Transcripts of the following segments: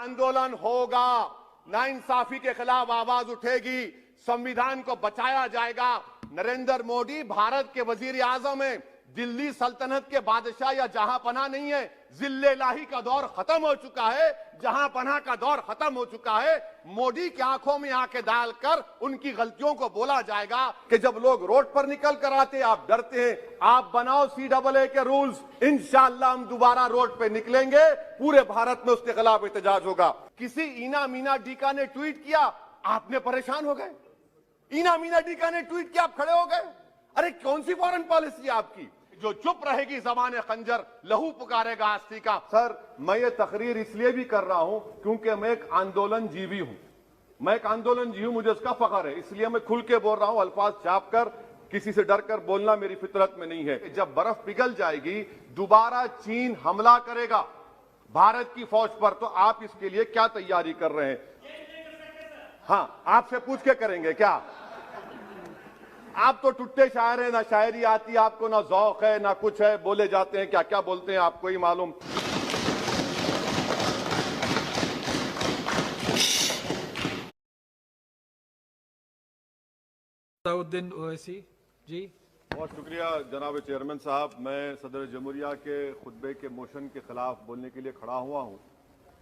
आंदोलन होगा, नाइंसाफी के खिलाफ आवाज उठेगी, संविधान को बचाया जाएगा। नरेंद्र मोदी भारत के वजीर आजम हैं, दिल्ली सल्तनत के बादशाह या जहांपनाह नहीं है। जिल्लेलाही का दौर खत्म हो चुका है, जहांपनाह का दौर खत्म हो चुका है। मोदी की आंखों में आंखें डालकर उनकी गलतियों को बोला जाएगा कि जब लोग रोड पर निकल कर आते आप डरते हैं। आप बनाओ CAA के रूल्स, इंशाअल्लाह हम दोबारा रोड पे निकलेंगे, पूरे भारत में उसके खिलाफ एहतजाज होगा। किसी इना मीना डीका ने ट्वीट किया, आपने परेशान हो गए। इना मीना डीका ने ट्वीट किया, आप खड़े हो गए। अरे कौन सी फॉरेन पॉलिसी है आपकी? जो चुप रहेगी ज़बान खंजर, लहू पुकारेगा आस्ती का। सर, मैं ये तकरीर इसलिए भी कर रहा हूं क्योंकि मैं एक आंदोलन जीवी हूं। मैं एक आंदोलन जीवी हूं, मुझे उसका फख्र है, इसलिए मैं खुल के बोल रहा हूं। अल्फाज छाप कर, किसी से डर कर बोलना मेरी फितरत में नहीं है। जब बर्फ पिघल जाएगी, दोबारा चीन हमला करेगा भारत की फौज पर, तो आप इसके लिए क्या तैयारी कर रहे हैं? हाँ, आपसे पूछ के करेंगे क्या? आप तो टुट्टे शायर हैं, ना शायरी आती आपको, ना ज़ौक़ है, ना कुछ है, बोले जाते हैं, क्या क्या बोलते हैं आपको ही मालूम। सलाउद्दीन ओवैसी जी। बहुत शुक्रिया जनाब चेयरमैन साहब। मैं सदर जमहूरिया के खुतबे के मोशन के खिलाफ बोलने के लिए खड़ा हुआ हूं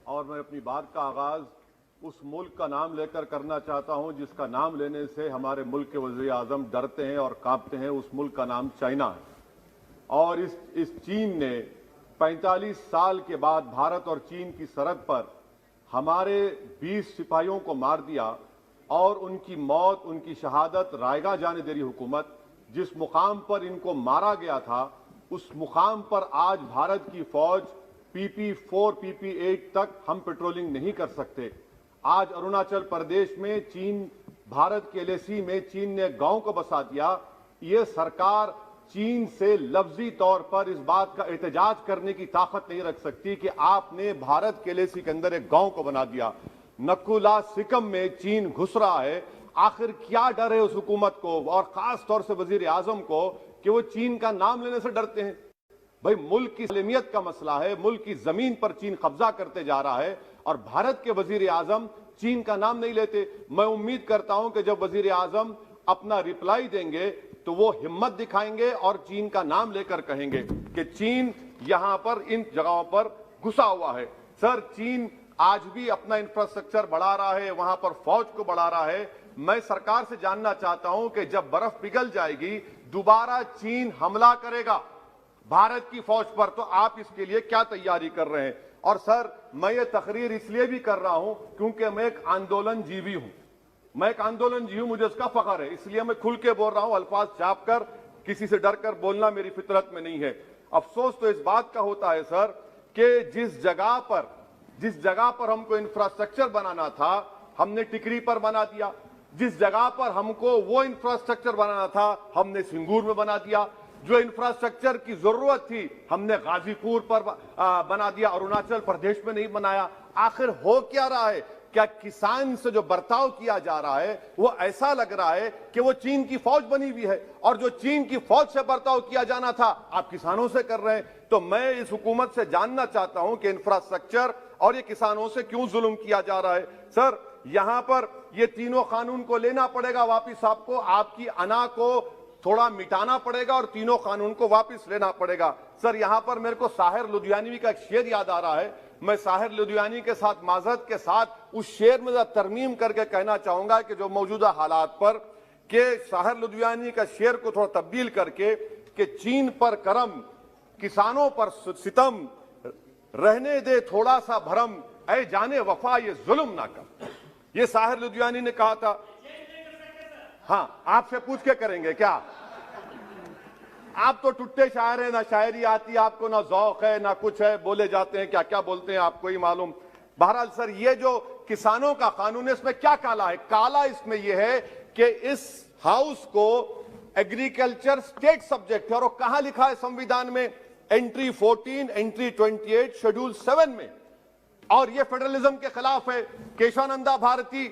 और मैं अपनी बात का आगाज उस मुल्क का नाम लेकर करना चाहता हूं जिसका नाम लेने से हमारे मुल्क के वज़ीर आज़म डरते हैं और कांपते हैं। उस मुल्क का नाम चाइना है और इस चीन ने 45 साल के बाद भारत और चीन की सरहद पर हमारे 20 सिपाहियों को मार दिया और उनकी मौत, उनकी शहादत रायगा जाने दे रही हुकूमत। जिस मुकाम पर इनको मारा गया था, उस मुकाम पर आज भारत की फौज PP4 PP8 तक हम पेट्रोलिंग नहीं कर सकते। आज अरुणाचल प्रदेश में चीन, भारत के LAC में चीन ने गांव को बसा दिया। ये सरकार चीन से लफ्जी तौर पर इस बात का एहतजाज करने की ताकत नहीं रख सकती कि आपने भारत के LAC के अंदर एक गांव को बना दिया। नकुला सिकम में चीन घुस रहा है। आखिर क्या डर है उस हुकूमत को और खास तौर से वजीर आजम को कि वो चीन का नाम लेने से डरते हैं? भाई, मुल्क की सलामियत का मसला है, मुल्क की जमीन पर चीन कब्जा करते जा रहा है और भारत के वजीर आजम चीन का नाम नहीं लेते। मैं उम्मीद करता हूं कि जब वजीर आजम अपना रिप्लाई देंगे तो वो हिम्मत दिखाएंगे और चीन का नाम लेकर कहेंगे कि चीन यहां पर इन जगहों पर घुसा हुआ है। सर, चीन आज भी अपना इंफ्रास्ट्रक्चर बढ़ा रहा है, वहां पर फौज को बढ़ा रहा है। मैं सरकार से जानना चाहता हूं कि जब बर्फ पिघल जाएगी, दोबारा चीन हमला करेगा भारत की फौज पर, तो आप इसके लिए क्या तैयारी कर रहे हैं? और सर, मैं ये तकरीर इसलिए भी कर रहा हूं क्योंकि मैं एक आंदोलन जीवी हूं। मैं एक आंदोलन जीवी हूं, मुझे उसका फख्र है, इसलिए मैं खुल के बोल रहा हूं। अल्फाज छाप कर, किसी से डर कर बोलना मेरी फितरत में नहीं है। अफसोस तो इस बात का होता है सर कि जिस जगह पर हमको इंफ्रास्ट्रक्चर बनाना था, हमने टिकरी पर बना दिया। जिस जगह पर हमको वो इंफ्रास्ट्रक्चर बनाना था, हमने सिंगूर में बना दिया। जो इंफ्रास्ट्रक्चर की जरूरत थी, हमने गाजीपुर पर बना दिया, अरुणाचल प्रदेश में नहीं बनाया। आखिर हो क्या रहा है? क्या किसान से जो बर्ताव किया जा रहा है वो ऐसा लग रहा है कि वो चीन की फौज बनी हुई है और जो चीन की फौज से बर्ताव किया जाना था आप किसानों से कर रहे हैं। तो मैं इस हुकूमत से जानना चाहता हूं कि इंफ्रास्ट्रक्चर और ये किसानों से क्यों जुल्म किया जा रहा है? सर, यहां पर ये तीनों कानून को लेना पड़ेगा वापिस, आपको आपकी अना को थोड़ा मिटाना पड़ेगा और तीनों कानून को वापस लेना पड़ेगा। सर, यहां पर मेरे को साहिर लुधियानवी का एक शेर याद आ रहा है। मैं साहिर लुधियानवी के साथ माजरत के साथ उस शेर में तरमीम करके कहना चाहूंगा कि जो मौजूदा हालात पर के साहिर लुधियानवी का शेर को थोड़ा तब्दील करके कि चीन पर करम, किसानों पर सितम, रहने दे थोड़ा सा भरम, ऐ जाने वफा ये जुल्म ना कर। ये साहिर लुधियानवी ने कहा था। हाँ, आपसे पूछ के करेंगे क्या? आप तो टुट्टे शायर हैं, ना शायरी आती आपको, ना ज़ौक़ है, ना कुछ है, बोले जाते हैं, क्या क्या बोलते हैं आपको ही मालूम। बहरहाल सर, ये जो किसानों का कानून है, इसमें क्या काला है? काला इसमें यह है कि इस हाउस को एग्रीकल्चर स्टेट सब्जेक्ट है और कहां लिखा है संविधान में? एंट्री 14, एंट्री 28, शेड्यूल 7 में। और ये फेडरलिज्म के खिलाफ है। केशवानंदा भारती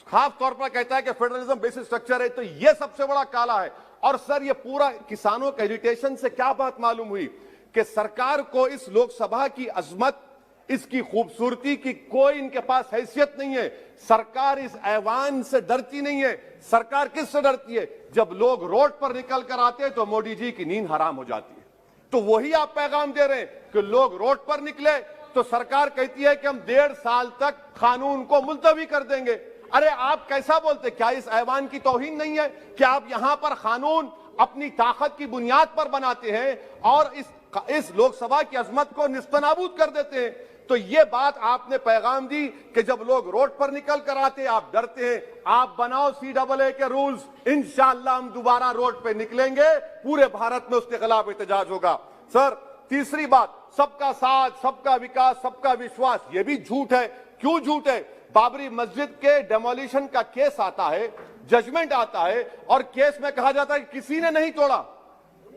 खास तौर पर कहता है कि फेडरलिज्म बेसिक स्ट्रक्चर है, तो ये सबसे बड़ा काला है। और सर, ये पूरा किसानों के एजिटेशन से क्या बात मालूम हुई कि सरकार को इस लोकसभा की अजमत, इसकी खूबसूरती की कोई इनके पास हैसियत नहीं है। सरकार इस ऐवान से डरती नहीं है। सरकार किससे डरती है? जब लोग रोड पर निकल कर आते हैं तो मोदी जी की नींद हराम हो जाती है। तो वही आप पैगाम दे रहे हैं कि लोग रोड पर निकले तो सरकार कहती है कि हम 1.5 साल तक कानून को मुलतवी कर देंगे। अरे आप कैसा बोलते? क्या इस ऐवान की तौहीन नहीं है कि आप यहां पर कानून अपनी ताकत की बुनियाद पर बनाते हैं और इस लोकसभा की अजमत को निस्तनाबूद कर देते हैं? तो ये बात आपने पैगाम दी कि जब लोग रोड पर निकल कर आते आप डरते हैं। आप बनाओ CAA के रूल्स, इंशाअल्लाह हम दोबारा रोड पे निकलेंगे, पूरे भारत में उसके खिलाफ एहतजाज होगा। सर, तीसरी बात, सबका साथ, सबका विकास, सबका विश्वास, ये भी झूठ है। क्यों झूठ है? बाबरी मस्जिद के डेमोलिशन का केस आता है, जजमेंट आता है और केस में कहा जाता है कि किसी ने नहीं तोड़ा।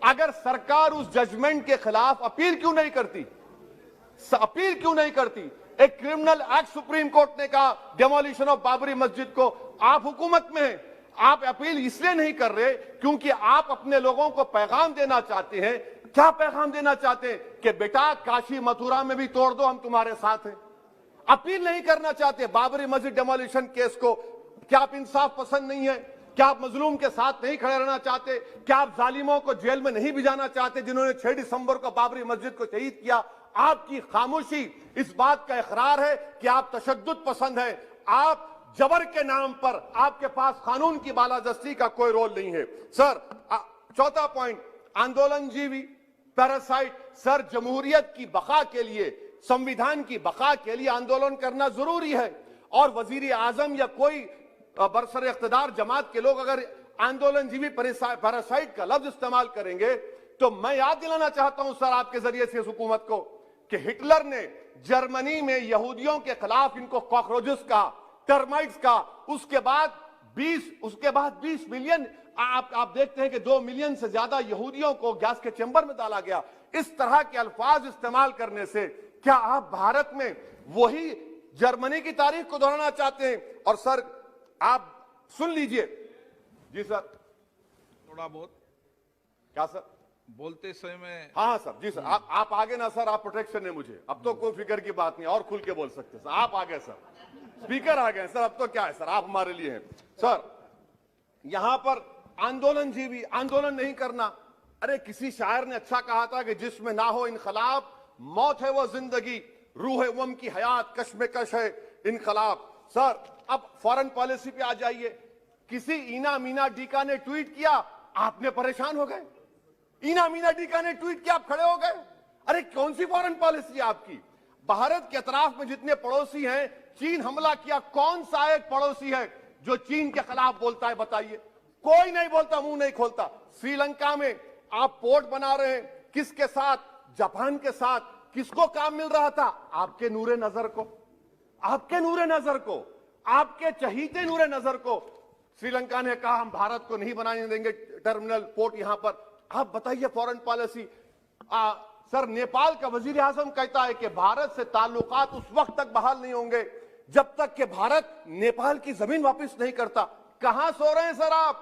अगर सरकार उस जजमेंट के खिलाफ अपील क्यों नहीं करती? अपील क्यों नहीं करती? एक क्रिमिनल एक्ट सुप्रीम कोर्ट ने कहा डेमोलिशन ऑफ बाबरी मस्जिद को। आप हुकूमत में हैं, आप अपील इसलिए नहीं कर रहे क्योंकि आप अपने लोगों को पैगाम देना चाहते हैं। क्या पैगाम देना चाहते हैं? कि बेटा काशी मथुरा में भी तोड़ दो, हम तुम्हारे साथ हैं। अपील नहीं करना चाहते बाबरी मस्जिद डेमोलिशन केस को। क्या आप इंसाफ पसंद नहीं है? क्या आप मजलूम के साथ नहीं खड़े रहना चाहते? क्या आप जालिमों को जेल में नहीं भिजाना चाहते जिन्होंने 6 दिसंबर को बाबरी मस्जिद को शहीद किया? आपकी खामोशी इस बात का इकरार है कि आप तशद्दुद पसंद है। आप जबर के नाम पर, आपके पास कानून की बालादस्ती का कोई रोल नहीं है। सर, चौथा पॉइंट, आंदोलनजीवी, पैरासाइट। सर, जमहूरियत की बका के लिए, संविधान की बका के लिए आंदोलन करना जरूरी है और वजीर आजम या कोई बरसर इख्तिदार जमात के लोग अगर आंदोलनजीवी पैरासाइट का लफ्ज इस्तेमाल करेंगे तो मैं याद दिलाना चाहता हूं सर आपके जरिए से इस हुकूमत को कि हिटलर ने जर्मनी में यहूदियों के खिलाफ इनको कॉकरोचेस का, टर्माइट्स का, उसके बाद 20 मिलियन, आप देखते हैं कि 2 मिलियन से ज्यादा यहूदियों को गैस के चेंबर में डाला गया। इस तरह के अल्फाज इस्तेमाल करने से क्या आप भारत में वही जर्मनी की तारीख को दोहराना चाहते हैं? और सर आप सुन लीजिए। जी सर, थोड़ा बहुत क्या सर बोलते समय में। हाँ सर, जी सर, आप आगे ना सर, आप प्रोटेक्शन है मुझे। अब तो कोई फिक्र की बात नहीं, और खुल के बोल सकते सर। आप आगे सर, स्पीकर आ गए सर, अब तो क्या है सर, आप हमारे लिए हैं। सर, यहां पर आंदोलनजीवी, आंदोलन नहीं करना। अरे किसी शायर ने अच्छा कहा था कि जिसमें ना हो इनकलाब, मौत है वो जिंदगी, रूह है वम की हयात, कश्मकश है इनकलाब। सर, अब फॉरेन पॉलिसी पे आ जाइए। किसी ईना मीना डीका ने ट्वीट किया, आपने परेशान हो गए। ईना मीना डीका ने ट्वीट किया, आप खड़े हो गए। अरे कौन सी फॉरेन पॉलिसी है आपकी? भारत के अतराफ में जितने पड़ोसी हैं, चीन हमला किया, कौन सा एक पड़ोसी है जो चीन के खिलाफ बोलता है? बताइए। कोई नहीं बोलता, मुंह नहीं खोलता। श्रीलंका में आप पोर्ट बना रहे हैं, किसके साथ? जापान के साथ। किसको काम मिल रहा था? आपके नूरे नजर को, आपके नूरे नजर को, आपके चहीते नूरे नजर को। श्रीलंका ने कहा हम भारत को नहीं बनाने देंगे टर्मिनल पोर्ट यहां पर। आप बताइए फॉरेन पॉलिसी। सर, नेपाल का वजीर आजम कहता है कि भारत से ताल्लुकात उस वक्त तक बहाल नहीं होंगे जब तक कि भारत नेपाल की जमीन वापस नहीं करता। कहां सो रहे हैं सर आप?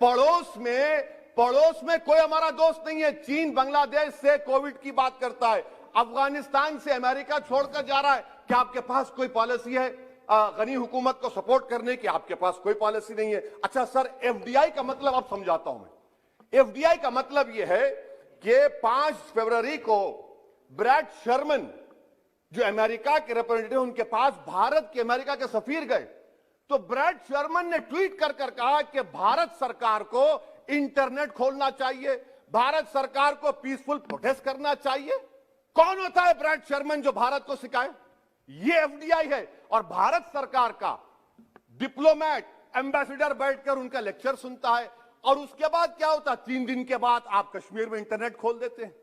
पड़ोस में कोई हमारा दोस्त नहीं है। चीन बांग्लादेश से कोविड की बात करता है, अफगानिस्तान से अमेरिका छोड़कर जा रहा है। क्या आपके पास कोई पॉलिसी है गनी हुकूमत को सपोर्ट करने की? आपके पास कोई पॉलिसी नहीं है। अच्छा सर, एफडीआई का मतलब अब समझाता हूं मैं। एफडीआई का मतलब यह है कि 5 फरवरी को ब्रैड शर्मन जो अमेरिका के रिप्रेजेंटेटिव, उनके पास भारत के अमेरिका के सफीर गए, तो ब्रैड शर्मन ने ट्वीट कर कहा कि भारत सरकार को इंटरनेट खोलना चाहिए, भारत सरकार को पीसफुल प्रोटेस्ट करना चाहिए। कौन होता है ब्रैड शर्मन जो भारत को सिखाए? ये एफडीआई है। और भारत सरकार का डिप्लोमेट, एम्बेसडर बैठकर उनका लेक्चर सुनता है और उसके बाद क्या होता? 3 दिन के बाद आप कश्मीर में इंटरनेट खोल देते हैं।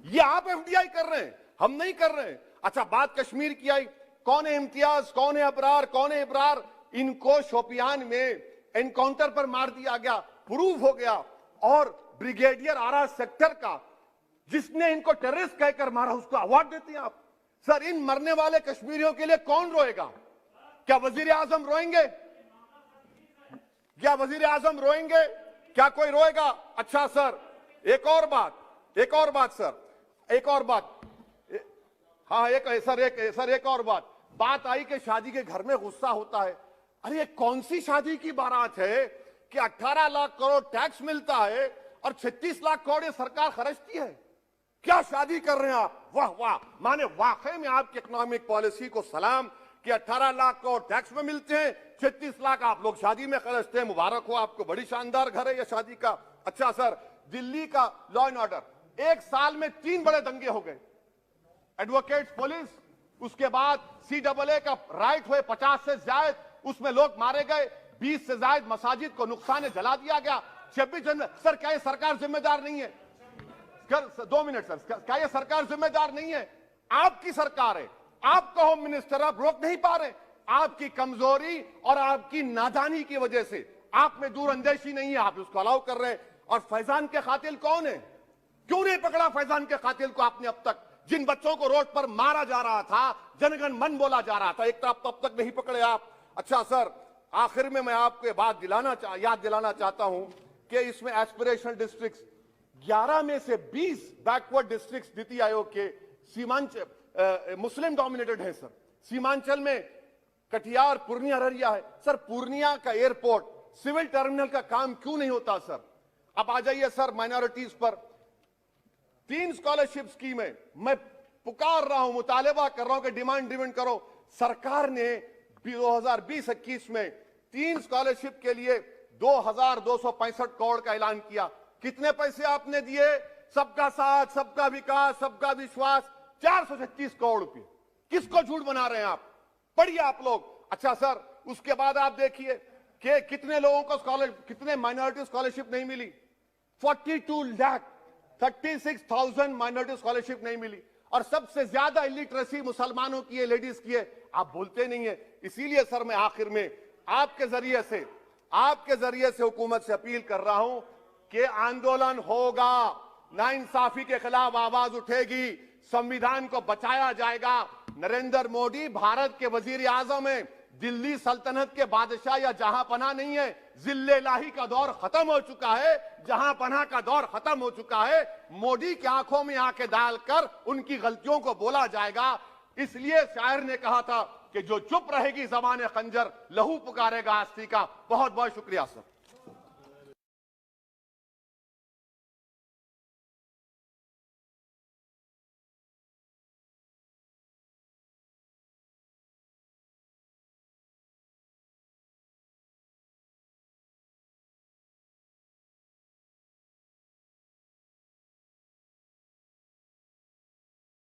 ये आप एफडीआई कर रहे हैं, हम नहीं कर रहे हैं। अच्छा, बात कश्मीर की आई। कौन है इम्तियाज, कौन है अबरार, कौन है इब्रार? इनको शोपियान में एनकाउंटर पर मार दिया गया, प्रूव हो गया। और ब्रिगेडियर आरा सेक्टर का जिसने इनको टेररिस्ट कहकर मारा, उसको अवार्ड देते हैं आप। सर, इन मरने वाले कश्मीरियों के लिए कौन रोएगा? क्या वजीर आजम रोएंगे? क्या वजीर आजम रोएंगे? क्या कोई रोएगा? अच्छा सर, एक और बात सर, एक और बात। हाँ, एक और बात आई कि शादी के घर में गुस्सा होता है। अरे ये कौन सी शादी की बारात है कि 18 लाख करोड़ टैक्स मिलता है और 36 लाख करोड़ ये सरकार खर्चती है? क्या शादी कर रहे हैं आप? वाह वाह, माने वाकई में आपकी इकोनॉमिक पॉलिसी को सलाम कि 18 लाख करोड़ टैक्स में मिलते हैं, 36 लाख आप लोग शादी में खर्चते हैं। मुबारक हो आपको, बड़ी शानदार घर है ये शादी का। अच्छा सर, दिल्ली का लॉ एंड ऑर्डर, एक साल में 3 बड़े दंगे हो गए। एडवोकेट्स पुलिस, उसके बाद CAA का राइट हुए 50 से ज्यादा, उसमें लोग मारे गए। 20 से ज्यादा मसाजिद को नुकसान जला दिया गया। 26 जनवरी, सर क्या ये सरकार जिम्मेदार नहीं है? 2 मिनट सर, क्या ये सरकार जिम्मेदार नहीं है? आपकी सरकार है, आपका होम मिनिस्टर, आप रोक नहीं पा रहे। आपकी कमजोरी और आपकी नादानी की वजह से, आप में दूरअंदेशी नहीं है, आप उसको अलाउ कर रहे हैं। और फैजान के कातिल कौन है? क्यों नहीं पकड़ा फैजान के कातिल को आपने अब तक? जिन बच्चों को रोड पर मारा जा रहा था, जनगण मन बोला जा रहा था, एक तरफ तो अब तक नहीं पकड़े आप। अच्छा सर, आखिर में मैं आपको याद दिलाना चाहता हूं कि इसमें एस्पिरेशनल डिस्ट्रिक्ट्स 11 में से 20 बैकवर्ड डिस्ट्रिक्ट्स नीति आयोग के सीमांचल मुस्लिम डोमिनेटेड है सर। सीमांचल में कटिहार, पूर्णिया, अररिया है सर। पूर्णिया का एयरपोर्ट, सिविल टर्मिनल का काम क्यों नहीं होता सर? अब आ जाइए सर माइनॉरिटीज पर। 3 स्कॉलरशिप स्कीम है, मैं पुकार रहा हूं, मुतालिबा कर रहा हूं कि डिमांड करो। सरकार ने 2020-21 में 3 स्कॉलरशिप के लिए 2265 करोड़ का ऐलान किया। कितने पैसे आपने दिए? सबका साथ, सबका विकास, सबका विश्वास, 436 करोड़ रुपए। किसको झूठ बना रहे हैं आप? पढ़िए आप लोग। अच्छा सर, उसके बाद आप देखिए कि कितने लोगों को कितने माइनॉरिटी स्कॉलरशिप नहीं मिली। 36,36,000 माइनॉरिटी स्कॉलरशिप नहीं मिली। और सबसे ज्यादा इलिटरेसी मुसलमानों की है, लेडीज की है। आप बोलते नहीं है। इसीलिए सर मैं आखिर में आपके जरिए से हुकूमत से अपील कर रहा हूं कि आंदोलन होगा, नाइंसाफी के खिलाफ आवाज उठेगी, संविधान को बचाया जाएगा। नरेंद्र मोदी भारत के वजीर आजम है, दिल्ली सल्तनत के बादशाह या जहांपनाह नहीं है। जिल्ले लाही का दौर खत्म हो चुका है, जहांपनाह का दौर खत्म हो चुका है। मोदी की आंखों में आंखें डालकर उनकी गलतियों को बोला जाएगा। इसलिए शायर ने कहा था कि जो चुप रहेगी ज़बान खंजर, लहू पुकारेगा आस्ती का। बहुत बहुत शुक्रिया सर।